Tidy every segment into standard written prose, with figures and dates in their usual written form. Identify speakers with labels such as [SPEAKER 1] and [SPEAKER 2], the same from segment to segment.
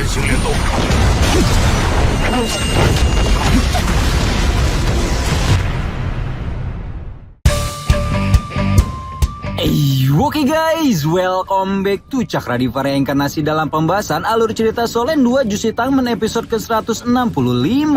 [SPEAKER 1] 型联动。
[SPEAKER 2] Oke guys, welcome back to Cakradivara Reinkarnasi dalam pembahasan alur cerita Solen 2 Jusitangmen episode ke-165.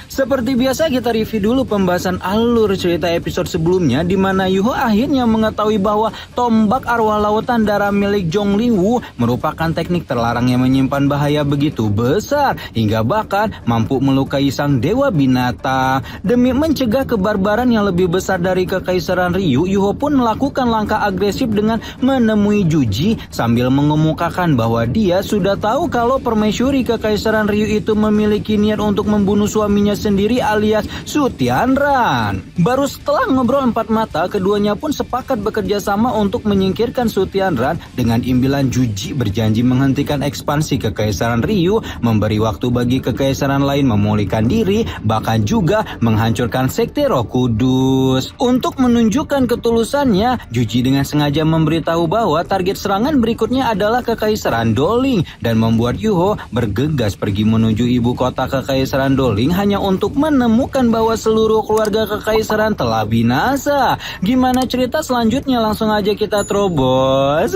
[SPEAKER 2] Seperti biasa kita review dulu pembahasan alur cerita episode sebelumnya, di mana Yuho akhirnya mengetahui bahwa tombak arwah lautan darah milik Zhonglingwu merupakan teknik terlarang yang menyimpan bahaya begitu besar hingga bahkan mampu melukai sang dewa binatang. Demi mencegah kebarbaran yang lebih besar dari kekaisaran Ryu, Yuho pun melakukan langkah agresif dengan menemui Juji sambil mengemukakan bahwa dia sudah tahu kalau permaisuri kekaisaran Ryu itu memiliki niat untuk membunuh suaminya sendiri alias Su Tianran. Baru setelah ngobrol empat mata, keduanya pun sepakat bekerja sama untuk menyingkirkan Su Tianran. Dengan imbilan, Juji berjanji menghentikan ekspansi kekaisaran Ryu, memberi waktu bagi kekaisaran lain memulihkan diri, bahkan juga menghancurkan sekte Roh Kudus. Untuk menunjukkan ketulusannya, Juji dengan sengaja memberitahu bahwa target serangan berikutnya adalah Kekaisaran Doling dan membuat Yuho bergegas pergi menuju ibu kota Kekaisaran Doling hanya untuk menemukan bahwa seluruh keluarga Kekaisaran telah binasa. Gimana cerita selanjutnya? Langsung aja kita terobos.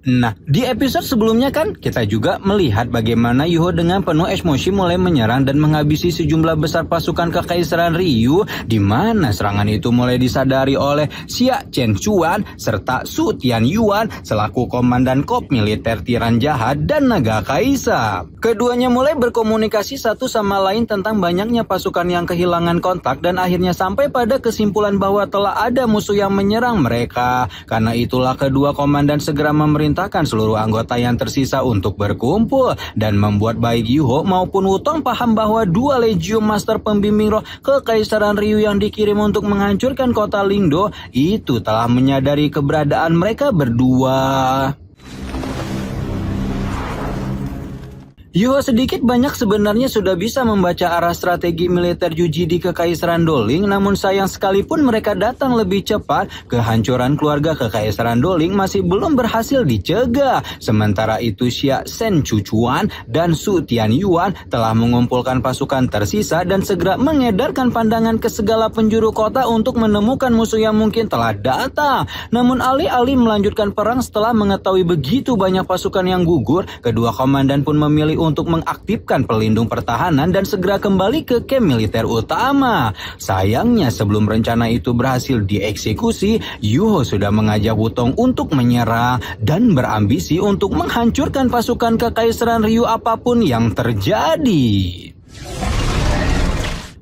[SPEAKER 2] Nah, di episode sebelumnya kan kita juga melihat bagaimana Yuho dengan penuh emosi mulai menyerang dan menghabisi sejumlah besar pasukan kekaisaran Ryu, di mana serangan itu mulai disadari oleh Xia Chen Chuan serta Su Tianyuan selaku komandan kop militer tiran jahat dan naga kaisar. Keduanya mulai berkomunikasi satu sama lain tentang banyaknya pasukan yang kehilangan kontak dan akhirnya sampai pada kesimpulan bahwa telah ada musuh yang menyerang mereka. Karena itulah kedua komandan segera memerintahkan seluruh anggota yang tersisa untuk berkumpul dan membuat baik Yuho maupun Wutong paham bahwa dua Legium Master Pembimbing Roh Kekaisaran Ryu yang dikirim untuk menghancurkan kota Lingdo itu telah menyadari keberadaan mereka berdua. Yuho sedikit banyak sebenarnya sudah bisa membaca arah strategi militer Juji di Kekaisaran Doling, namun sayang sekalipun mereka datang lebih cepat, kehancuran keluarga Kekaisaran Doling masih belum berhasil dicegah. Sementara itu Xia Sen Chuchuan dan Su Tianyuan telah mengumpulkan pasukan tersisa dan segera mengedarkan pandangan ke segala penjuru kota untuk menemukan musuh yang mungkin telah datang. Namun alih-alih melanjutkan perang setelah mengetahui begitu banyak pasukan yang gugur, kedua komandan pun memilih untuk mengaktifkan pelindung pertahanan dan segera kembali ke camp militer utama. Sayangnya sebelum rencana itu berhasil dieksekusi, Yuho sudah mengajak Wutong untuk menyerah dan berambisi untuk menghancurkan pasukan kekaisaran Ryu apapun yang terjadi.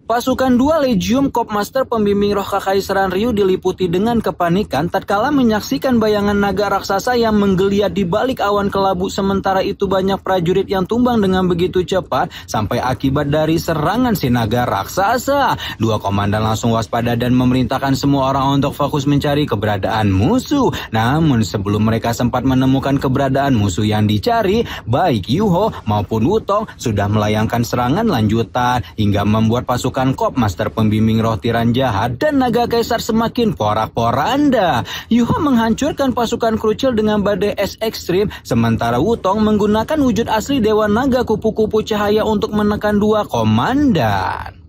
[SPEAKER 2] Pasukan dua Legium Kop Master Pembimbing Roh Kekaisaran Ryu diliputi dengan kepanikan tatkala menyaksikan bayangan naga raksasa yang menggeliat di balik awan kelabu. Sementara itu banyak prajurit yang tumbang dengan begitu cepat sampai akibat dari serangan si naga raksasa. Dua komandan langsung waspada dan memerintahkan semua orang untuk fokus mencari keberadaan musuh. Namun sebelum mereka sempat menemukan keberadaan musuh yang dicari, baik Yuho maupun Wutong sudah melayangkan serangan lanjutan hingga membuat pasukan Kop Master Pembimbing Roh Tiran Jahat dan Naga Kaisar semakin porak-poranda. Yuho menghancurkan pasukan krucil dengan badai es ekstrim, sementara Wutong menggunakan wujud asli Dewa Naga Kupu-Kupu Cahaya untuk menekan dua komandan.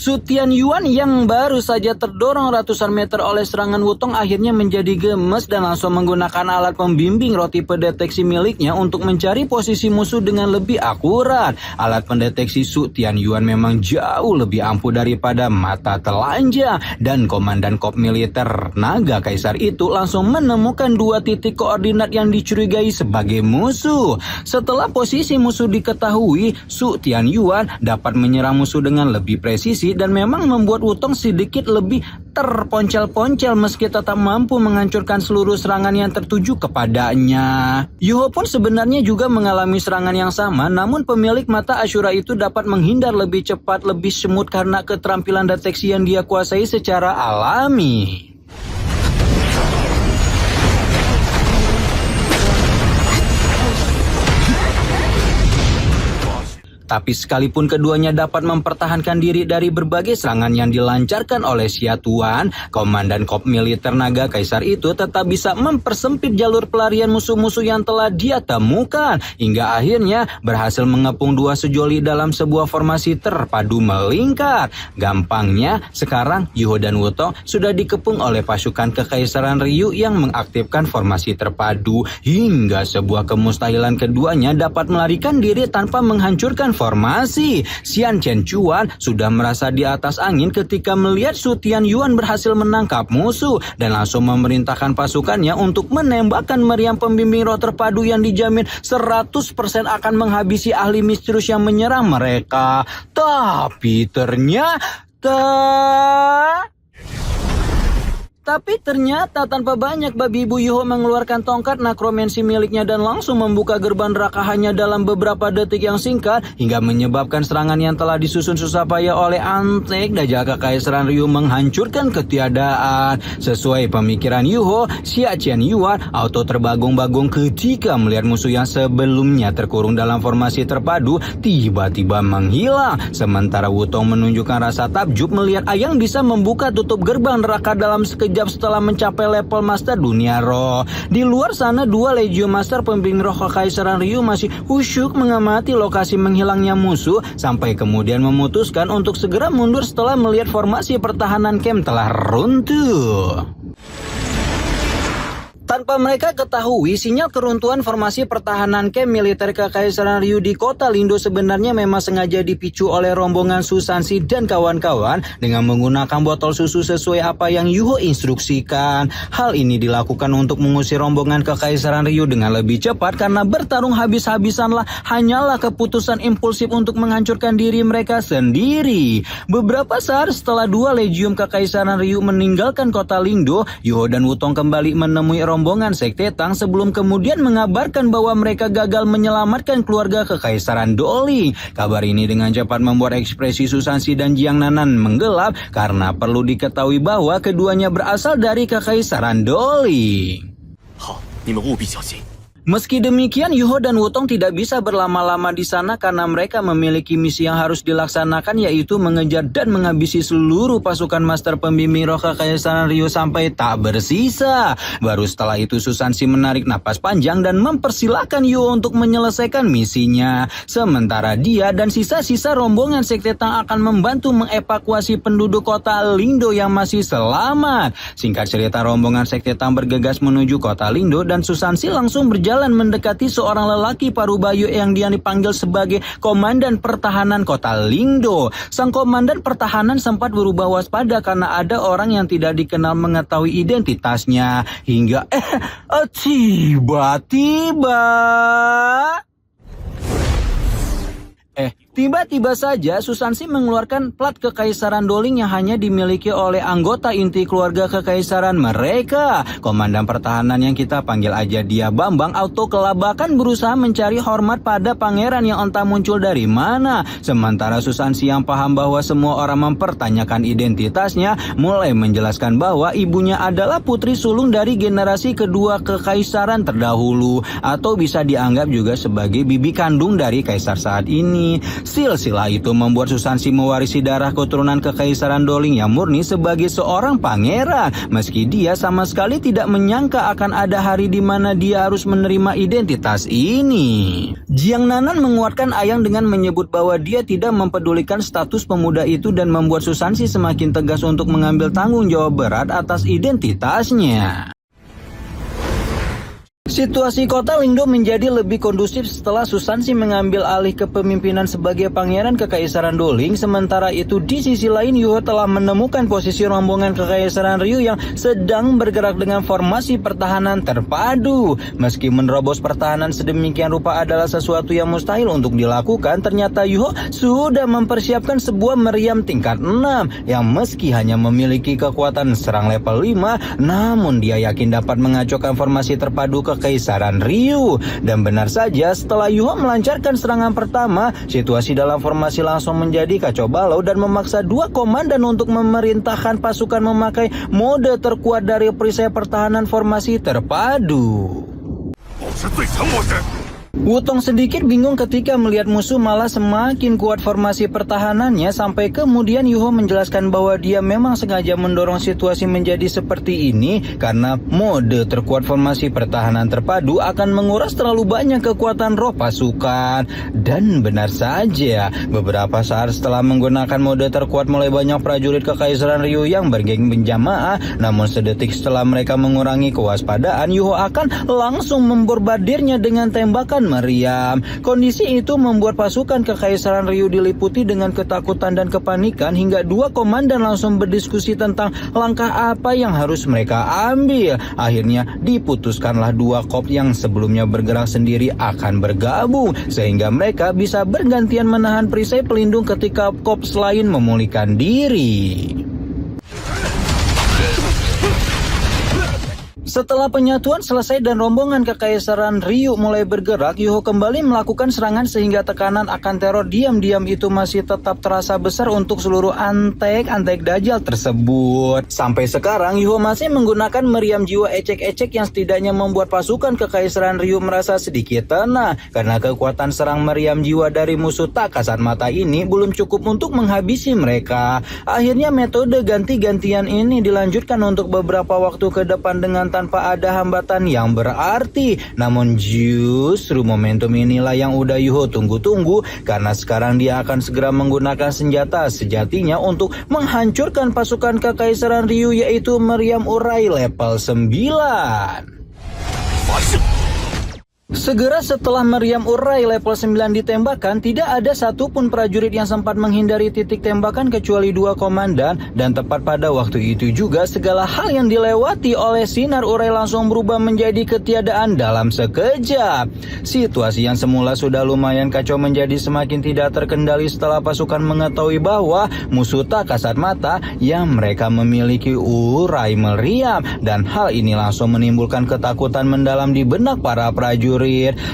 [SPEAKER 2] Su Tianyuan yang baru saja terdorong ratusan meter oleh serangan Wutong akhirnya menjadi gemes dan langsung menggunakan alat pembimbing roh tipe deteksi miliknya untuk mencari posisi musuh dengan lebih akurat. Alat pendeteksi Su Tianyuan memang jauh lebih ampuh daripada mata telanjang dan komandan kop militer Naga Kaisar itu langsung menemukan dua titik koordinat yang dicurigai sebagai musuh. Setelah posisi musuh diketahui, Su Tianyuan dapat menyerang musuh dengan lebih presisi dan memang membuat Wutong sedikit lebih terponcel-poncel meski tetap mampu menghancurkan seluruh serangan yang tertuju kepadanya. Yuho pun sebenarnya juga mengalami serangan yang sama, namun pemilik mata Ashura itu dapat menghindar lebih cepat, lebih semut karena keterampilan deteksi yang dia kuasai secara alami. Tapi sekalipun keduanya dapat mempertahankan diri dari berbagai serangan yang dilancarkan oleh Xia Tuan, komandan Kop Militer Naga Kaisar itu tetap bisa mempersempit jalur pelarian musuh-musuh yang telah dia temukan, hingga akhirnya berhasil mengepung dua sejoli dalam sebuah formasi terpadu melingkar. Gampangnya, sekarang Yuho dan Wutong sudah dikepung oleh pasukan Kekaisaran Ryu yang mengaktifkan formasi terpadu, hingga sebuah kemustahilan keduanya dapat melarikan diri tanpa menghancurkan formasi. Xian Chen Chuan sudah merasa di atas angin ketika melihat Su Tian Yuan berhasil menangkap musuh dan langsung memerintahkan pasukannya untuk menembakkan meriam pembimbing roh terpadu yang dijamin 100% akan menghabisi ahli misterius yang menyerang mereka. Tapi ternyata tanpa banyak babi ibu Yuho mengeluarkan tongkat nekromansi miliknya dan langsung membuka gerbang neraka hanya dalam beberapa detik yang singkat, hingga menyebabkan serangan yang telah disusun susah payah oleh Antek Dajjal Kekaisaran Ryu menghancurkan ketiadaan. Sesuai pemikiran Yuho, Xia Chen Yuan auto terbagung-bagung ketika melihat musuh yang sebelumnya terkurung dalam formasi terpadu tiba-tiba menghilang. Sementara Wutong menunjukkan rasa takjub melihat Ayang bisa membuka tutup gerbang neraka dalam sekejap setelah mencapai level Master Dunia Roh. Di luar sana, dua Legion Master pembimbing roh Kekaisaran Ryu masih khusyuk mengamati lokasi menghilangnya musuh sampai kemudian memutuskan untuk segera mundur setelah melihat formasi pertahanan camp telah runtuh. Tanpa mereka ketahui, sinyal keruntuhan formasi pertahanan camp militer Kekaisaran Ryu di kota Lindo sebenarnya memang sengaja dipicu oleh rombongan Susansi dan kawan-kawan dengan menggunakan botol susu sesuai apa yang Yuho instruksikan. Hal ini dilakukan untuk mengusir rombongan Kekaisaran Ryu dengan lebih cepat karena bertarung habis-habisanlah hanyalah keputusan impulsif untuk menghancurkan diri mereka sendiri. Beberapa saat setelah dua Legium Kekaisaran Ryu meninggalkan kota Lindo, Yuho dan Wutong kembali menemui rombongan Sekte Tang sebelum kemudian mengabarkan bahwa mereka gagal menyelamatkan keluarga Kekaisaran Doling. Kabar ini dengan cepat membuat ekspresi Susansi dan Jiang Nanan menggelap karena perlu diketahui bahwa keduanya berasal dari Kekaisaran Doling. Meski demikian, Yuho dan Wutong tidak bisa berlama-lama di sana karena mereka memiliki misi yang harus dilaksanakan, yaitu mengejar dan menghabisi seluruh pasukan Master Pembimbing Roh Kekaisaran Ryu sampai tak bersisa. Baru setelah itu Susansi menarik napas panjang dan mempersilahkan Yuho untuk menyelesaikan misinya. Sementara dia dan sisa-sisa rombongan Sekte Tang akan membantu mengevakuasi penduduk kota Lindo yang masih selamat. Singkat cerita, rombongan Sekte Tang bergegas menuju kota Lindo dan Susansi langsung berjalan mendekati seorang lelaki paruh-bayu yang dia dipanggil sebagai Komandan Pertahanan Kota Lindo. Sang Komandan Pertahanan sempat berubah waspada karena ada orang yang tidak dikenal mengetahui identitasnya. Hingga tiba-tiba saja Susansi mengeluarkan plat Kekaisaran Doling yang hanya dimiliki oleh anggota inti keluarga kekaisaran mereka. Komandan pertahanan yang kita panggil aja dia Bambang auto kelabakan berusaha mencari hormat pada pangeran yang entah muncul dari mana. Sementara Susansi yang paham bahwa semua orang mempertanyakan identitasnya mulai menjelaskan bahwa ibunya adalah putri sulung dari generasi kedua kekaisaran terdahulu, atau bisa dianggap juga sebagai bibi kandung dari kaisar saat ini. Silsilah itu membuat Susansi mewarisi darah keturunan Kekaisaran Doling yang murni sebagai seorang pangeran, meski dia sama sekali tidak menyangka akan ada hari di mana dia harus menerima identitas ini. Jiang Nanan menguatkan Ayang dengan menyebut bahwa dia tidak mempedulikan status pemuda itu dan membuat Susansi semakin tegas untuk mengambil tanggung jawab berat atas identitasnya. Situasi kota Lindo menjadi lebih kondusif setelah Susansi mengambil alih kepemimpinan sebagai pangeran Kekaisaran Doling. Sementara itu di sisi lain Yuho telah menemukan posisi rombongan Kekaisaran Ryu yang sedang bergerak dengan formasi pertahanan terpadu. Meski menerobos pertahanan sedemikian rupa adalah sesuatu yang mustahil untuk dilakukan, ternyata Yuho sudah mempersiapkan sebuah meriam tingkat 6 yang meski hanya memiliki kekuatan serang level 5, namun dia yakin dapat mengacaukan formasi terpadu Kekaisaran Ryu. Dan benar saja, setelah Yuho melancarkan serangan pertama, situasi dalam formasi langsung menjadi kacau balau dan memaksa dua komandan untuk memerintahkan pasukan memakai mode terkuat dari perisai pertahanan formasi terpadu. Wutong sedikit bingung ketika melihat musuh malah semakin kuat formasi pertahanannya, sampai kemudian Yuho menjelaskan bahwa dia memang sengaja mendorong situasi menjadi seperti ini karena mode terkuat formasi pertahanan terpadu akan menguras terlalu banyak kekuatan roh pasukan. Dan benar saja, beberapa saat setelah menggunakan mode terkuat mulai banyak prajurit Kekaisaran Ryu yang bergeng berjamaah, namun sedetik setelah mereka mengurangi kewaspadaan, Yuho akan langsung memborbadirnya dengan tembakan meriam. Kondisi itu membuat pasukan Kekaisaran Ryu diliputi dengan ketakutan dan kepanikan hingga dua komandan langsung berdiskusi tentang langkah apa yang harus mereka ambil. Akhirnya diputuskanlah dua korps yang sebelumnya bergerak sendiri akan bergabung sehingga mereka bisa bergantian menahan perisai pelindung ketika korps lain memulihkan diri. Setelah penyatuan selesai dan rombongan Kekaisaran Ryu mulai bergerak, Yuho kembali melakukan serangan sehingga tekanan akan teror diam-diam itu masih tetap terasa besar untuk seluruh antek-antek Dajjal tersebut. Sampai sekarang Yuho masih menggunakan meriam jiwa ecek-ecek yang setidaknya membuat pasukan Kekaisaran Ryu merasa sedikit tenang karena kekuatan serang meriam jiwa dari musuh tak kasat mata ini belum cukup untuk menghabisi mereka. Akhirnya metode ganti-gantian ini dilanjutkan untuk beberapa waktu ke depan dengan tanpa ada hambatan yang berarti. Namun justru momentum inilah yang udah Yuho tunggu-tunggu, karena sekarang dia akan segera menggunakan senjata sejatinya untuk menghancurkan pasukan Kekaisaran Ryu, yaitu meriam urai level 9. Segera setelah meriam urai level 9 ditembakkan, tidak ada satupun prajurit yang sempat menghindari titik tembakan kecuali dua komandan, dan tepat pada waktu itu juga segala hal yang dilewati oleh sinar urai langsung berubah menjadi ketiadaan dalam sekejap. Situasi yang semula sudah lumayan kacau menjadi semakin tidak terkendali setelah pasukan mengetahui bahwa musuh tak kasat mata yang mereka memiliki urai meriam, dan hal ini langsung menimbulkan ketakutan mendalam di benak para prajurit.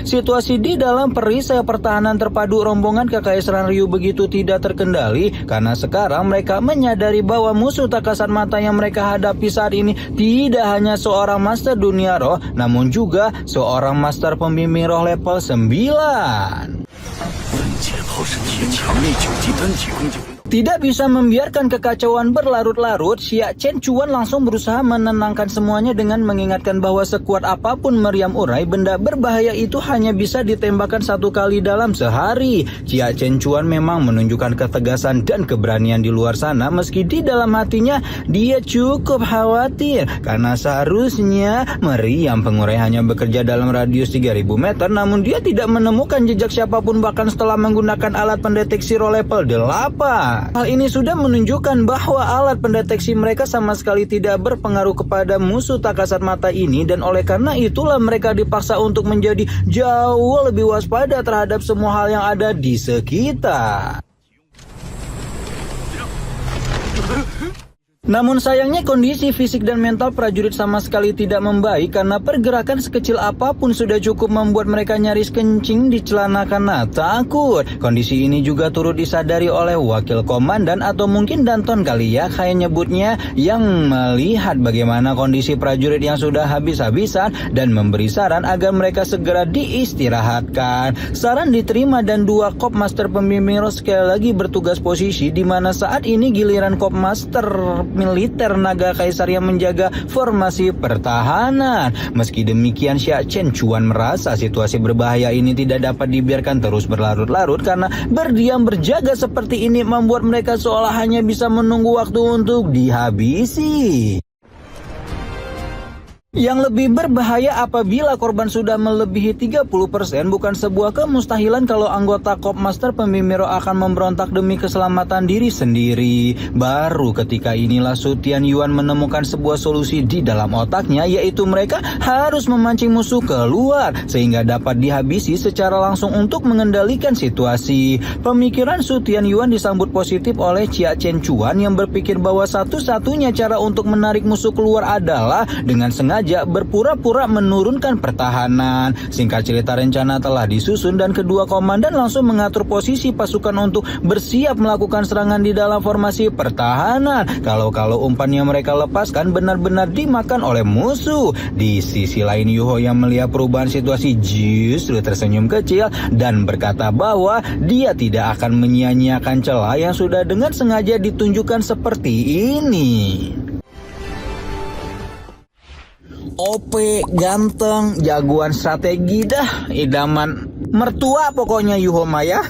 [SPEAKER 2] Situasi di dalam perisai pertahanan terpadu rombongan Kekaisaran Ryu begitu tidak terkendali karena sekarang mereka menyadari bahwa musuh tak kasat mata yang mereka hadapi saat ini tidak hanya seorang master dunia roh, namun juga seorang master pembimbing roh level 9. Tidak bisa membiarkan kekacauan berlarut-larut, Xia Chen Chuan langsung berusaha menenangkan semuanya dengan mengingatkan bahwa sekuat apapun meriam urai, benda berbahaya itu hanya bisa ditembakkan satu kali dalam sehari. Xia Chen Chuan memang menunjukkan ketegasan dan keberanian di luar sana, meski di dalam hatinya dia cukup khawatir karena seharusnya meriam pengurai hanya bekerja dalam radius 3000 meter, namun dia tidak menemukan jejak siapapun bahkan setelah menggunakan alat pendeteksi roh level 8. Hal ini sudah menunjukkan bahwa alat pendeteksi mereka sama sekali tidak berpengaruh kepada musuh tak kasat mata ini, dan oleh karena itulah mereka dipaksa untuk menjadi jauh lebih waspada terhadap semua hal yang ada di sekitar. Namun sayangnya kondisi fisik dan mental prajurit sama sekali tidak membaik karena pergerakan sekecil apapun sudah cukup membuat mereka nyaris kencing di celana karena takut. Kondisi ini juga turut disadari oleh wakil komandan atau mungkin Danton kali ya kayak nyebutnya, yang melihat bagaimana kondisi prajurit yang sudah habis-habisan dan memberi saran agar mereka segera diistirahatkan. Saran diterima dan dua Korps Master Pembimbing roh sekali lagi bertugas posisi, di mana saat ini giliran Korps Master militer naga kaisar yang menjaga formasi pertahanan. Meski demikian, Xia Chen Chuan merasa situasi berbahaya ini tidak dapat dibiarkan terus berlarut-larut karena berdiam berjaga seperti ini membuat mereka seolah hanya bisa menunggu waktu untuk dihabisi. Yang lebih berbahaya apabila korban sudah melebihi 30%, bukan sebuah kemustahilan kalau anggota Korps Master Pembimbing roh akan memberontak demi keselamatan diri sendiri. Baru ketika inilah Su Tianyuan menemukan sebuah solusi di dalam otaknya, yaitu mereka harus memancing musuh keluar sehingga dapat dihabisi secara langsung untuk mengendalikan situasi. Pemikiran Su Tianyuan disambut positif oleh Xia Chen Chuan yang berpikir bahwa satu-satunya cara untuk menarik musuh keluar adalah dengan sengaja sengaja berpura-pura menurunkan pertahanan. Singkat cerita, rencana telah disusun dan kedua komandan langsung mengatur posisi pasukan untuk bersiap melakukan serangan di dalam formasi pertahanan. Kalau umpan yang mereka lepaskan benar-benar dimakan oleh musuh. Di sisi lain, Yuho yang melihat perubahan situasi justru tersenyum kecil dan berkata bahwa dia tidak akan menyia-nyiakan celah yang sudah dengan sengaja ditunjukkan seperti ini. OP, ganteng, jagoan strategi dah, idaman mertua pokoknya Yuho Maya.